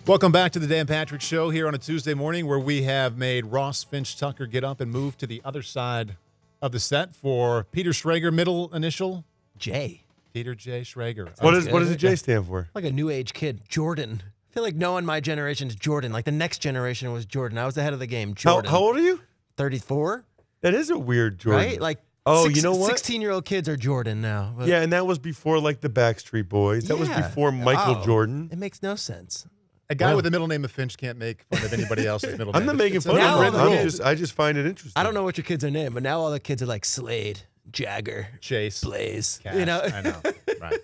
Welcome back to the Dan Patrick Show here on a Tuesday morning, where we have made Ross Finch Tucker get up and move to the other side of the set for Peter Schrager, middle initial J. Peter J. Schrager. What does the J stand for? Like a new age kid, Jordan. I feel like no one in my generation is Jordan. Like the next generation was Jordan. I was ahead of the game. Jordan. How old are you? 34. That is a weird Jordan. Right? Like, you know what? 16-year-old kids are Jordan now. But Yeah, and that was before like the Backstreet Boys. That was Yeah. before Michael Jordan. It makes no sense. A guy with the middle name of Finch can't make fun of anybody else's middle name. I'm not making It's fun Now of all him. the I just find it interesting. I don't know what your kids are named, but now all the kids are like Slade, Jagger, Chase, Blaze. Cash. You know? I know. Right.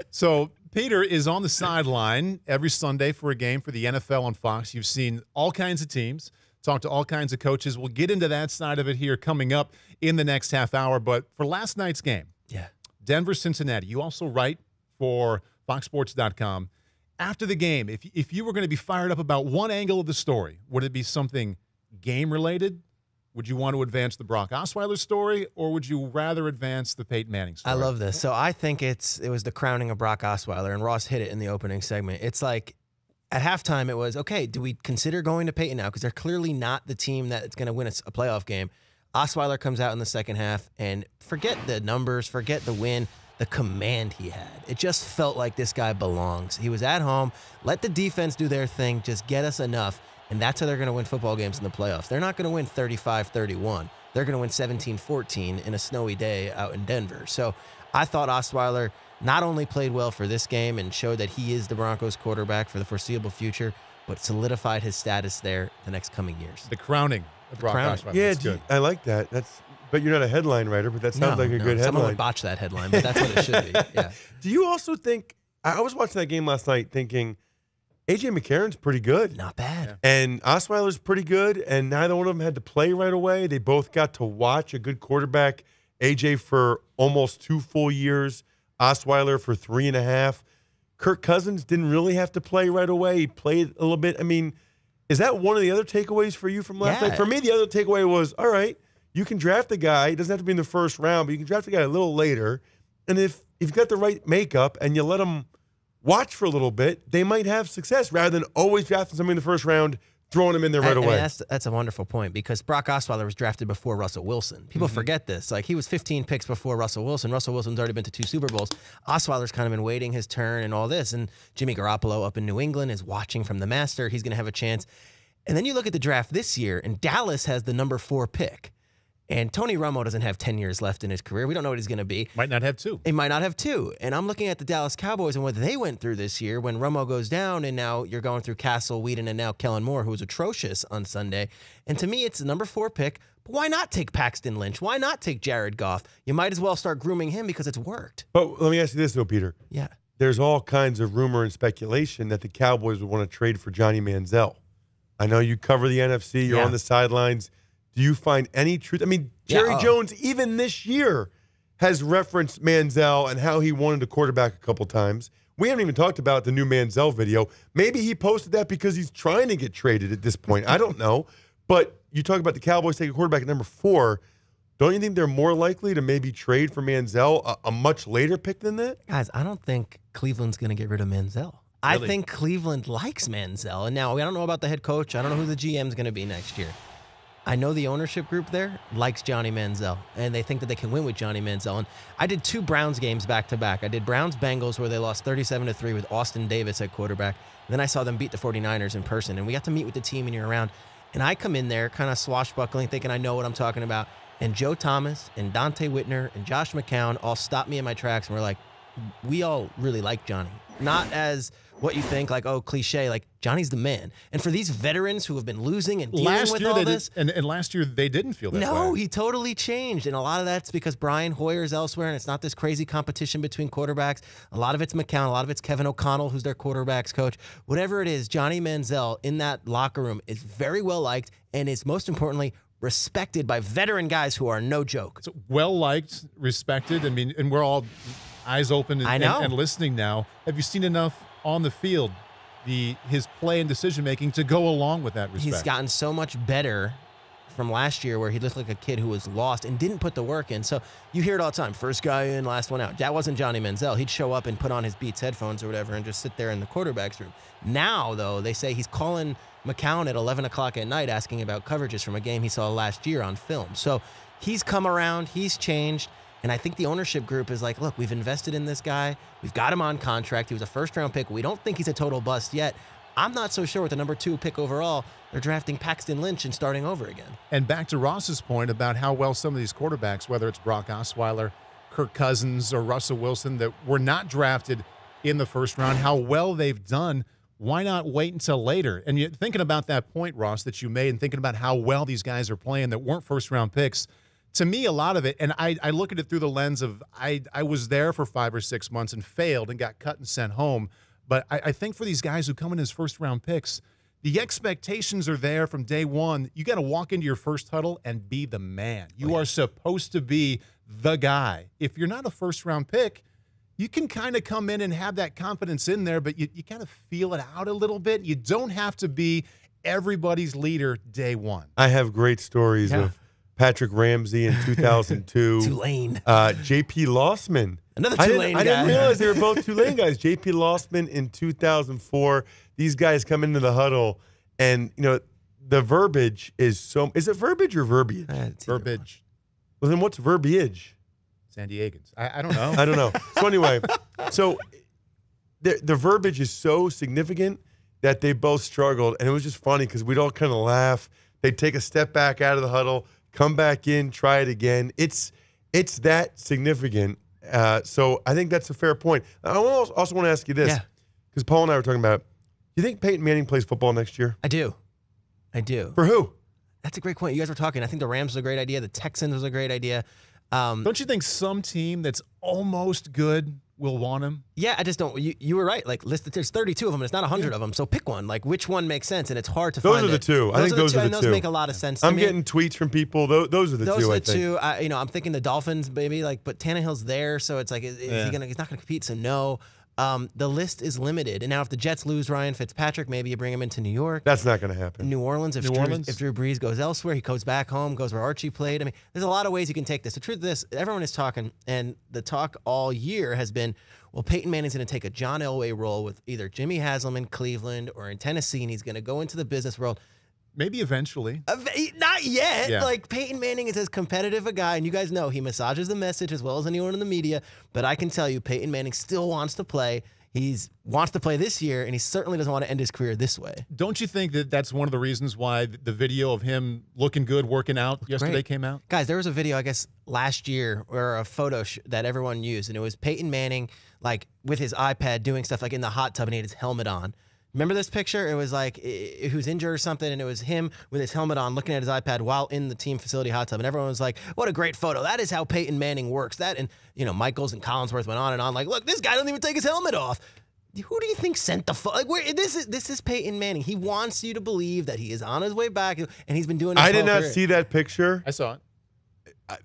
So Peter is on the sideline every Sunday for a game for the NFL on Fox. You've seen all kinds of teams, talked to all kinds of coaches. We'll get into that side of it here coming up in the next half hour. But for last night's game, Denver, Cincinnati, you also write for FoxSports.com. After the game, if you were going to be fired up about one angle of the story, would it be something game-related? Would you want to advance the Brock Osweiler story, or would you rather advance the Peyton Manning story? I love this. So I think it was the crowning of Brock Osweiler, and Ross hit it in the opening segment. It's like at halftime it was, okay, do we consider going to Peyton now? Because they're clearly not the team that's going to win a playoff game. Osweiler comes out in the second half, and forget the numbers, forget the win, the command he had. It just felt like this guy belongs. He was at home. Let the defense do their thing. Just get us enough. And that's how they're going to win football games in the playoffs. They're not going to win 35-31. They're going to win 17-14 in a snowy day out in Denver. So I thought Osweiler not only played well for this game and showed that he is the Broncos quarterback for the foreseeable future, but solidified his status there the next coming years. The crowning of Brock Osweiler. Yeah, That's good. I like that. But you're not a headline writer, but that sounds like a good headline. Someone would botch that headline, but that's what it should be. Yeah. Do you also think, I was watching that game last night thinking, A.J. McCarron's pretty good. Not bad. Yeah. And Osweiler's pretty good, and neither one of them had to play right away. They both got to watch a good quarterback. A.J. for almost 2 full years, Osweiler for 3.5. Kirk Cousins didn't really have to play right away. He played a little bit. I mean, is that one of the other takeaways for you from last night? For me, the other takeaway was, all right, you can draft a guy. It doesn't have to be in the first round, but you can draft a guy a little later. And if you've got the right makeup and you let them watch for a little bit, they might have success rather than always drafting somebody in the first round, throwing them in there right away. That's a wonderful point, because Brock Osweiler was drafted before Russell Wilson. People forget this. Like, he was 15 picks before Russell Wilson. Russell Wilson's already been to 2 Super Bowls. Osweiler's kind of been waiting his turn and all this. And Jimmy Garoppolo up in New England is watching from the master. He's going to have a chance. And then you look at the draft this year, and Dallas has the number 4 pick. And Tony Romo doesn't have 10 years left in his career. We don't know what he's going to be. Might not have 2. He might not have 2. And I'm looking at the Dallas Cowboys and what they went through this year when Romo goes down, and now you're going through Castle, Whedon, and now Kellen Moore, who was atrocious on Sunday. And to me, it's the number 4 pick. But why not take Paxton Lynch? Why not take Jared Goff? You might as well start grooming him because it's worked. But let me ask you this, though, Peter. Yeah. There's all kinds of rumor and speculation that the Cowboys would want to trade for Johnny Manziel. I know you cover the NFC. You're on the sidelines. Do you find any truth? I mean, Jerry Jones, even this year, has referenced Manziel and how he wanted a quarterback a couple times. We haven't even talked about the new Manziel video. Maybe he posted that because he's trying to get traded at this point. I don't know. But you talk about the Cowboys taking a quarterback at number 4. Don't you think they're more likely to maybe trade for Manziel a much later pick than that? Guys, I don't think Cleveland's going to get rid of Manziel. Really? I think Cleveland likes Manziel. And now, I don't know about the head coach. I don't know who the GM's going to be next year. I know the ownership group there likes Johnny Manziel, and they think that they can win with Johnny Manziel. And I did 2 Browns games back-to-back. I did Browns-Bengals, where they lost 37-3 with Austin Davis at quarterback. And then I saw them beat the 49ers in person, and we got to meet with the team and you're around. And I come in there kind of swashbuckling, thinking I know what I'm talking about. And Joe Thomas and Dante Whitner and Josh McCown all stopped me in my tracks, and we're like, we all really like Johnny. Not as what you think, like, oh, cliche, like, Johnny's the man. And for these veterans who have been losing and dealing with all this. And last year, they didn't feel that way. No, he totally changed. And a lot of that's because Brian Hoyer's elsewhere, and it's not this crazy competition between quarterbacks. A lot of it's McCown. A lot of it's Kevin O'Connell, who's their quarterback's coach. Whatever it is, Johnny Manziel in that locker room is very well liked and is, most importantly, respected by veteran guys who are no joke. So well-liked, respected. I mean, and we're all eyes open and listening now. Have you seen enough on the field, his play and decision-making to go along with that respect? He's gotten so much better from last year where he looked like a kid who was lost and didn't put the work in. So you hear it all the time, first guy in, last one out. That wasn't Johnny Manziel. He'd show up and put on his Beats headphones or whatever and just sit there in the quarterback's room. Now, though, they say he's calling McCown at 11 o'clock at night asking about coverages from a game he saw last year on film. So he's come around, he's changed. And I think the ownership group is like, look, we've invested in this guy. We've got him on contract. He was a first-round pick. We don't think he's a total bust yet. I'm not so sure with the number 2 pick overall, they're drafting Paxton Lynch and starting over again. And back to Ross's point about how well some of these quarterbacks, whether it's Brock Osweiler, Kirk Cousins, or Russell Wilson, that were not drafted in the first round, how well they've done. Why not wait until later? And you're thinking about that point, Ross, that you made, and thinking about how well these guys are playing that weren't first-round picks. To me, a lot of it, and I look at it through the lens of I was there for 5 or 6 months and failed and got cut and sent home. But I think for these guys who come in as first-round picks, the expectations are there from day one. You got to walk into your first huddle and be the man. You are supposed to be the guy. If you're not a first-round pick, you can kind of come in and have that confidence in there, but you kind of feel it out a little bit. You don't have to be everybody's leader day one. I have great stories of Patrick Ramsey in 2002. Tulane. J.P. Lossman. Another Tulane guy. I didn't realize they were both Tulane guys. J.P. Lossman in 2004. These guys come into the huddle, and, you know, the verbiage is so – is it verbiage or verbiage? Verbiage. Well, then what's verbiage? San Diegans. I don't know. I don't know. So anyway, the verbiage is so significant that they both struggled, and it was just funny because we'd all kind of laugh. They'd take a step back out of the huddle, come back in, try it again. It's that significant. So I think that's a fair point. I also want to ask you this, because Paul and I were talking about, you think Peyton Manning plays football next year? I do. For who? That's a great point. You guys were talking. I think the Rams was a great idea. The Texans was a great idea. Don't you think some team that's almost good will want him? Yeah, I just don't. You were right. Like, there's 32 of them, and it's not 100 of them. So pick one. Like, which one makes sense? And it's hard to find. Those are the two. I think those are the two. And those make a lot of sense to me. I'm getting tweets from people. Those are the two. Those are I the think. two. I'm thinking the Dolphins, maybe. Like, but Tannehill's there, so it's like, is he gonna? He's not gonna compete. So no. The list is limited. And now if the Jets lose Ryan Fitzpatrick, maybe you bring him into New York. That's not going to happen. New Orleans, if Drew Brees goes elsewhere, he goes back home, goes where Archie played. I mean, there's a lot of ways you can take this. The truth of this, everyone is talking, and the talk all year has been, well, Peyton Manning's going to take a John Elway role with either Jimmy Haslam in Cleveland or in Tennessee, and he's going to go into the business world. Maybe eventually. Not yet. Yeah. Like, Peyton Manning is as competitive a guy, and you guys know he massages the message as well as anyone in the media, but I can tell you Peyton Manning still wants to play. He wants to play this year, and he certainly doesn't want to end his career this way. Don't you think that that's one of the reasons why the video of him looking good, working out yesterday came out? Guys, there was a video, I guess, last year or a photo that everyone used, and it was Peyton Manning, like, with his iPad doing stuff, like, in the hot tub, and he had his helmet on. Remember this picture? It was like he was injured or something, and it was him with his helmet on looking at his iPad while in the team facility hot tub. And everyone was like, what a great photo. That is how Peyton Manning works. That, and, you know, Michaels and Collinsworth went on and on, like, look, this guy doesn't even take his helmet off. Who do you think sent the like? This is Peyton Manning. He wants you to believe that he is on his way back, and he's been doing. I did not see that picture. I saw it.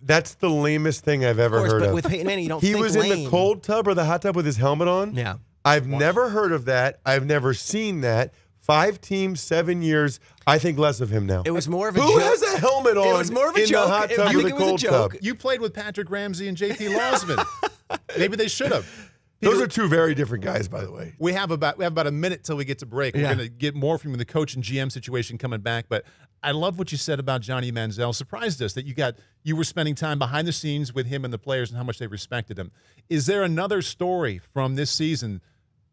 That's the lamest thing I've ever heard but of. with Peyton Manning, you don't. He think was lame. in the cold tub or the hot tub with his helmet on. Yeah, I've never heard of that. I've never seen that. 5 teams, 7 years. I think less of him now. It was more of a Who joke. has a helmet on? It was more of a in joke. the hot tub I with think a it was a cold joke. tub. You played with Patrick Ramsey and J.P. Losman. Maybe they should have. Those are two very different guys, by the way. We have about a minute till we get to break. We're going to get more from the coach and GM situation coming back. But I love what you said about Johnny Manziel. Surprised us that you were spending time behind the scenes with him and the players and how much they respected him. Is there another story from this season,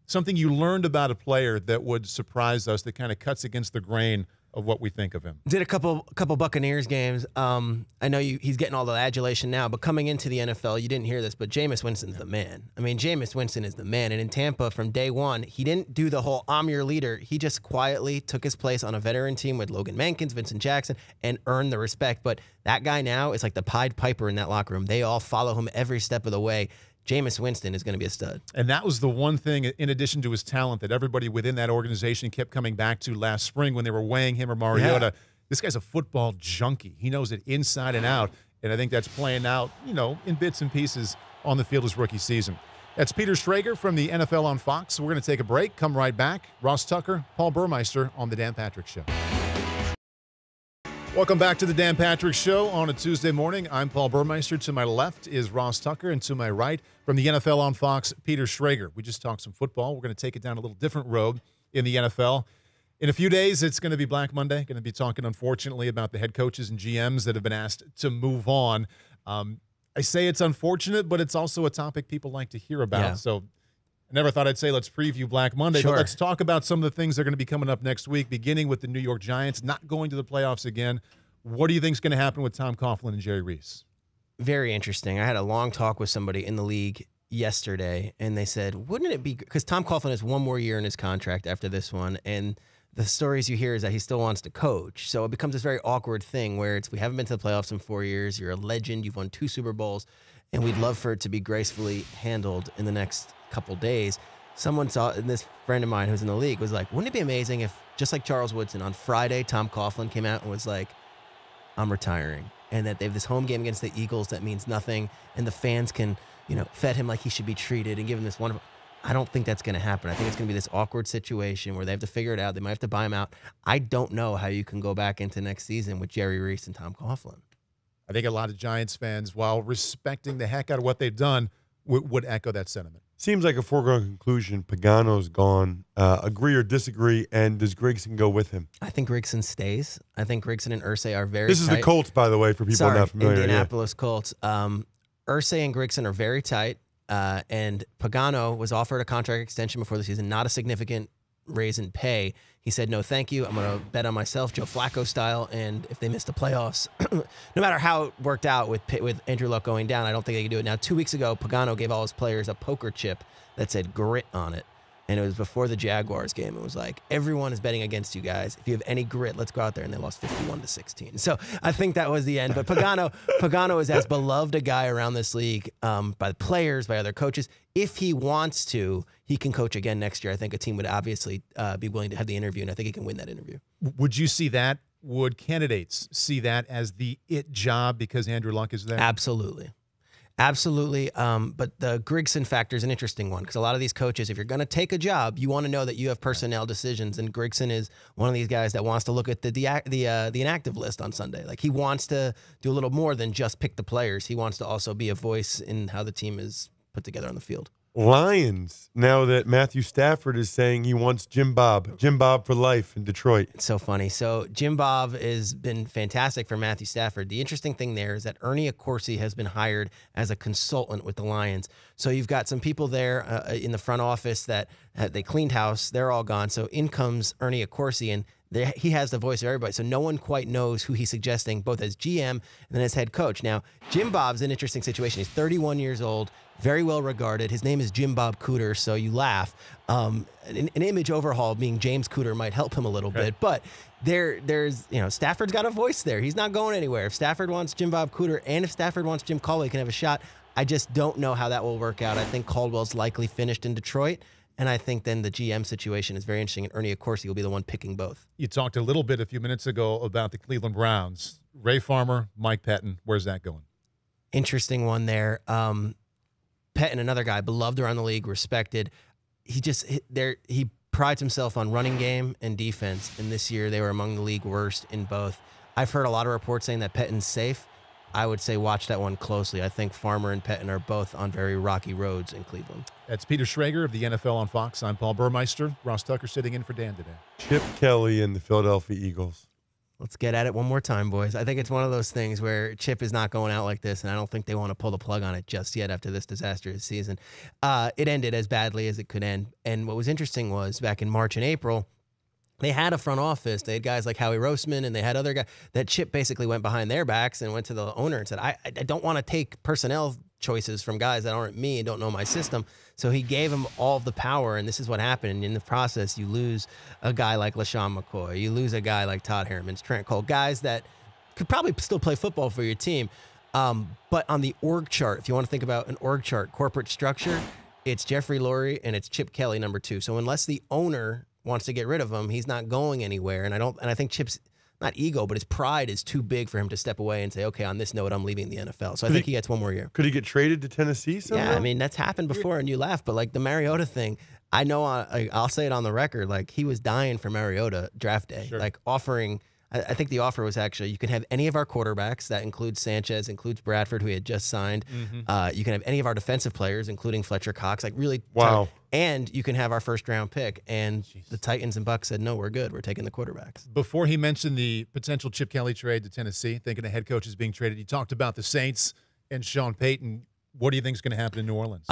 something you learned about a player that would surprise us, that kind of cuts against the grain of what we think of him? Did a couple Buccaneers games. I know he's getting all the adulation now, but coming into the NFL, you didn't hear this, but Jameis Winston's the man. I mean, Jameis Winston is the man. And in Tampa, from day one, he didn't do the whole I'm your leader. He just quietly took his place on a veteran team with Logan Mankins, Vincent Jackson, and earned the respect. But that guy now is like the Pied Piper in that locker room. They all follow him every step of the way. Jameis Winston is going to be a stud. And that was the one thing, in addition to his talent, that everybody within that organization kept coming back to last spring when they were weighing him or Mariota. Yeah. This guy's a football junkie. He knows it inside and out, and I think that's playing out, in bits and pieces on the field his rookie season. That's Peter Schrager from the NFL on Fox. We're going to take a break, come right back. Ross Tucker, Paul Burmeister on The Dan Patrick Show. Welcome back to the Dan Patrick Show on a Tuesday morning. I'm Paul Burmeister. To my left is Ross Tucker, and to my right, from the NFL on Fox, Peter Schrager. We just talked some football. We're going to take it down a little different road in the NFL. In a few days, it's going to be Black Monday. Going to be talking, unfortunately, about the head coaches and GMs that have been asked to move on. I say it's unfortunate, but it's also a topic people like to hear about. Yeah. So I never thought I'd say let's preview Black Monday, Sure. but let's talk about some of the things that are going to be coming up next week, beginning with the New York Giants not going to the playoffs again. What do you think is going to happen with Tom Coughlin and Jerry Reese? Very interesting. I had a long talk with somebody in the league yesterday, and they said, wouldn't it be – because Tom Coughlin has one more year in his contract after this one, and the stories you hear is that he still wants to coach. So it becomes this very awkward thing where it's we haven't been to the playoffs in 4 years. You're a legend. You've won 2 Super Bowls, and we'd love for it to be gracefully handled in the next couple days. Someone saw, and this friend of mine who's in the league was like, wouldn't it be amazing if, just like Charles Woodson, on Friday, Tom Coughlin came out and was like, I'm retiring, and that they have this home game against the Eagles that means nothing, and the fans can, fed him like he should be treated and give him this wonderful. I don't think that's going to happen. I think it's going to be this awkward situation where they have to figure it out. They might have to buy him out. I don't know how you can go back into next season with Jerry Reese and Tom Coughlin. I think a lot of Giants fans, while respecting the heck out of what they've done, would echo that sentiment. Seems like a foregone conclusion. Pagano's gone. Agree or disagree? And does Grigson go with him? I think Grigson stays. I think Grigson and Irsay are very This is tight. the Colts, by the way, for people not familiar. Indianapolis Colts. Irsay and Grigson are very tight. And Pagano was offered a contract extension before the season, not a significant raise in pay. He said, no, thank you. I'm going to bet on myself, Joe Flacco style. And if they miss the playoffs, no matter how it worked out with Andrew Luck going down, I don't think they can do it. Now, 2 weeks ago, Pagano gave all his players a poker chip that said grit on it. And it was before the Jaguars game. It was like, everyone is betting against you guys. If you have any grit, let's go out there. And they lost 51-16. So I think that was the end. But Pagano is as beloved a guy around this league by the players, by other coaches. If he wants to, he can coach again next year. I think a team would obviously be willing to have the interview, and I think he can win that interview. Would you see that? Would candidates see that as the it job because Andrew Luck is there? Absolutely. Absolutely. But the Grigson factor is an interesting one because a lot of these coaches, if you're going to take a job, you want to know that you have personnel decisions. And Grigson is one of these guys that wants to look at the inactive list on Sunday. Like he wants to do a little more than just pick the players. He wants to also be a voice in how the team is put together on the field. Lions, now that Matthew Stafford is saying he wants Jim Bob for life in Detroit. It's so funny. So Jim Bob has been fantastic for Matthew Stafford. The interesting thing there is that Ernie Accorsi has been hired as a consultant with the Lions. So you've got some people there in the front office that they cleaned house. They're all gone. So in comes Ernie Accorsi, and he has the voice of everybody. So no one quite knows who he's suggesting, both as GM and then as head coach. Now, Jim Bob's an interesting situation. He's 31 years old. Very well regarded. His name is Jim Bob Cooter, so you laugh. An image overhaul being James Cooter might help him a little bit, but there's Stafford's got a voice there. He's not going anywhere. If Stafford wants Jim Bob Cooter and if Stafford wants Jim Caldwell, he can have a shot. I just don't know how that will work out. I think Caldwell's likely finished in Detroit, and I think then the GM situation is very interesting, and Ernie Accorsi will be the one picking both. You talked a little bit a few minutes ago about the Cleveland Browns. Ray Farmer, Mike Payton, where's that going? Interesting one there. Payton, another guy, beloved around the league, respected. He prides himself on running game and defense, and this year they were among the league worst in both. I've heard a lot of reports saying that Payton's safe. I would say watch that one closely. I think Farmer and Payton are both on very rocky roads in Cleveland. That's Peter Schrager of the NFL on Fox. I'm Paul Burmeister. Ross Tucker sitting in for Dan today. Chip Kelly and the Philadelphia Eagles. Let's get at it one more time, boys. I think it's one of those things where Chip is not going out like this, and I don't think they want to pull the plug on it just yet after this disastrous season. It ended as badly as it could end. And what was interesting was back in March and April, they had a front office. They had guys like Howie Roseman, and they had other guys that Chip basically went behind their backs and went to the owner and said, I don't want to take personnel choices from guys that aren't me and don't know my system. So he gave him all of the power, and this is what happened. And in the process, you lose a guy like LaShawn McCoy. You lose a guy like Todd Herman, Trent Cole, guys that could probably still play football for your team. But on the org chart, if you want to think about an org chart, corporate structure, it's Jeffrey Lurie and it's Chip Kelly, number 2. So unless the owner wants to get rid of him, he's not going anywhere. And I think Chip's not ego, but his pride is too big for him to step away and say, okay, on this note, I'm leaving the NFL. So I think he gets one more year. Could he get traded to Tennessee somehow? Yeah, I mean, that's happened before, and you laugh. But, like, the Mariota thing, I know I'll say it on the record. Like, he was dying for Mariota draft day. Sure. Like, offering, I think the offer was actually you can have any of our quarterbacks. That includes Sanchez, includes Bradford, who he had just signed. You can have any of our defensive players, including Fletcher Cox. Like really, wow. And you can have our first-round pick. And the Titans and Bucs said, no, we're good. We're taking the quarterbacks. Before he mentioned the potential Chip Kelly trade to Tennessee, thinking a head coach is being traded, he talked about the Saints and Sean Payton. What do you think is going to happen in New Orleans?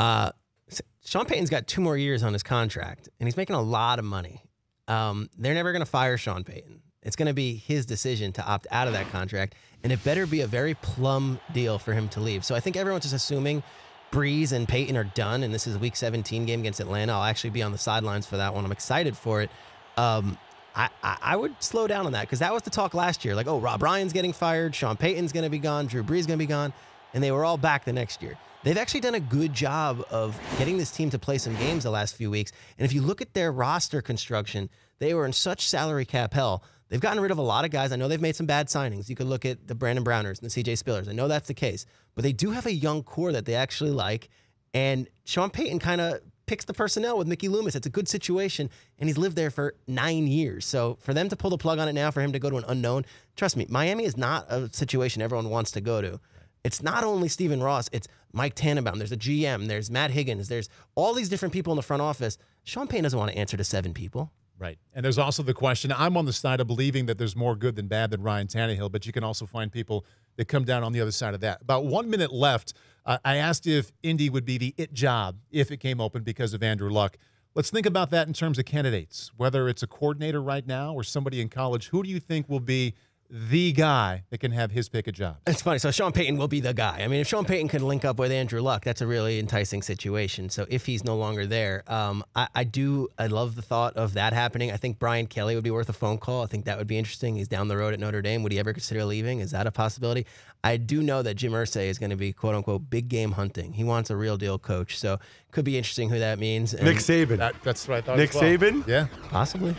Sean Payton's got 2 more years on his contract, and he's making a lot of money. They're never going to fire Sean Payton. It's going to be his decision to opt out of that contract, and it better be a very plum deal for him to leave. So I think everyone's just assuming Breeze and Payton are done, and this is a Week 17 game against Atlanta. I'll actually be on the sidelines for that one. I'm excited for it. I would slow down on that because that was the talk last year. Like, oh, Rob Ryan's getting fired, Sean Payton's going to be gone, Drew Brees is going to be gone, and they were all back the next year. They've actually done a good job of getting this team to play some games the last few weeks. And if you look at their roster construction, they were in such salary cap hell. They've gotten rid of a lot of guys. I know they've made some bad signings. You could look at the Brandon Browners and the C.J. Spillers. I know that's the case. But they do have a young core that they actually like. And Sean Payton kind of picks the personnel with Mickey Loomis. It's a good situation, and he's lived there for 9 years. So for them to pull the plug on it now, for him to go to an unknown, trust me, Miami is not a situation everyone wants to go to. It's not only Stephen Ross, it's Mike Tannenbaum, there's a GM, there's Matt Higgins, there's all these different people in the front office. Sean Payton doesn't want to answer to 7 people. Right. And there's also the question, I'm on the side of believing that there's more good than bad than Ryan Tannehill, but you can also find people that come down on the other side of that. About 1 minute left. I asked if Indy would be the it job if it came open because of Andrew Luck. Let's think about that in terms of candidates, whether it's a coordinator right now or somebody in college. Who do you think will be the guy that can have his pick a job? It's funny. So Sean Payton will be the guy. I mean, if Sean Payton could link up with Andrew Luck, that's a really enticing situation. So if he's no longer there, I love the thought of that happening. I think Brian Kelly would be worth a phone call. I think that would be interesting. He's down the road at Notre Dame. Would he ever consider leaving? Is that a possibility? I do know that Jim Irsay is going to be, quote unquote, big game hunting. He wants a real deal coach. So could be interesting who that means. And Nick Saban. That's what I thought. Nick as well. Saban? Yeah. Possibly.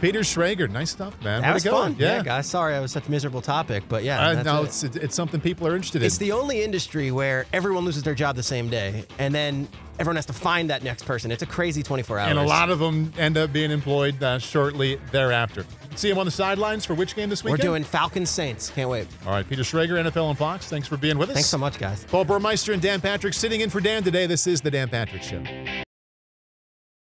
Peter Schrager, nice stuff, man. That was fun. Yeah, guys. Sorry, I was such a miserable topic, but yeah. No, it's something people are interested in. It's the only industry where everyone loses their job the same day, and then everyone has to find that next person. It's a crazy 24 hours. And a lot of them end up being employed shortly thereafter. See him on the sidelines for which game this weekend? We're doing Falcons Saints. Can't wait. All right, Peter Schrager, NFL on Fox. Thanks for being with us. Thanks so much, guys. Paul Burmeister and Dan Patrick sitting in for Dan today. This is The Dan Patrick Show.